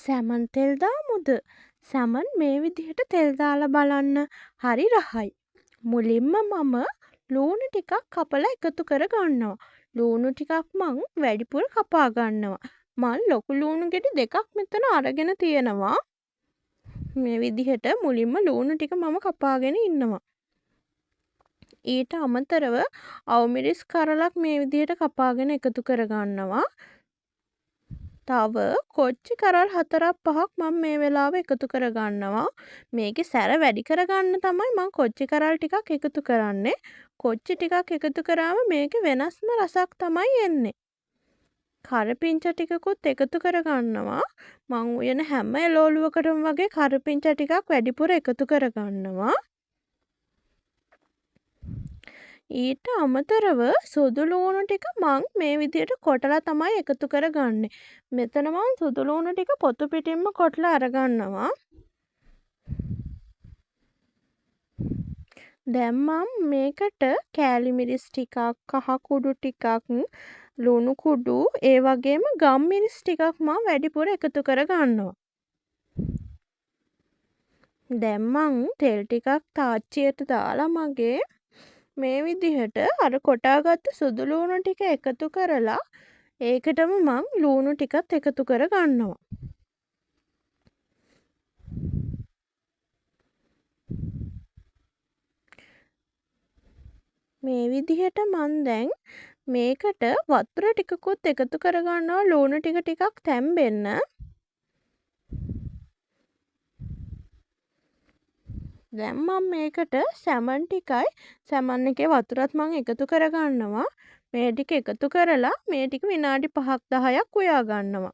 Salmon තෙල් දාමුද? Salmon මේ විදිහට තෙල් දාලා බලන්න. හරි රහයි. මුලින්ම මම ලූණු ටිකක් කපලා එකතු කර ගන්නවා. ලූණු ටිකක් මං වැඩිපුර කපා ගන්නවා. මං ලොකු ලූණු ගෙඩි දෙකක් මෙතන අරගෙන තියෙනවා. මේ විදිහට මුලින්ම ලූණු ටික මම කපාගෙන ඉන්නවා. ඊට අමතරව අවුමිරිස් කරලක් මේ විදිහට කපාගෙන එකතු කර ගන්නවා. තව කොච්චි කරල් 4-5ක් මම මේ වෙලාවේ එකතු කරගන්නවා. මේකේ සැර වැඩි කරගන්න තමයි මම කොච්චි කරල් ටිකක් එකතු කරන්නේ. කොච්චි ටිකක් එකතු කරාම මේකේ වෙනස්ම රසක් තමයි එන්නේ. කරපිංචා ටිකකුත් එකතු කරගන්නවා. මං උයන හැම එළවලුවකටම වගේ කරපිංචා ටිකක් වැඩිපුර එකතු කරගන්නවා. ඊට අමතරව සුදු ලූණු ටික මං මේ විදිහට කොටලා තමයි එකතු කරගන්නේ. මෙතන මං සුදු ලූණු ටික පොතු පිටින්ම කොටලා අරගන්නවා. දැන් මම මේකට කෑලි මිරිස් ටිකක්, කහ කුඩු ටිකක්, ලුණු කුඩු, ඒ වගේම ගම් මිරිස් ටිකක් මම වැඩිපුර එකතු කරගන්නවා. දැන් මං තෙල් ටිකක් තාච්චියට දාලා මගේ මේ විදිහට අර කොටාගත්තු සුදු ලූණු ටික එකතු කරලා ඒකටම මං ලූණු ටිකත් එකතු කර ගන්නවා. මේ විදිහට මං දැන් මේකට වතුර ටිකකුත් එකතු කර ගන්නවා ලූණු ටිකක් තැම්බෙන්න. දැන් මම මේකට සැමන් ටිකයි සැමන් එකේ වතුරත් මං එකතු කරගන්නවා. මේ ටික එකතු කරලා මේ ටික විනාඩි 5ක් 10ක් උයා ගන්නවා.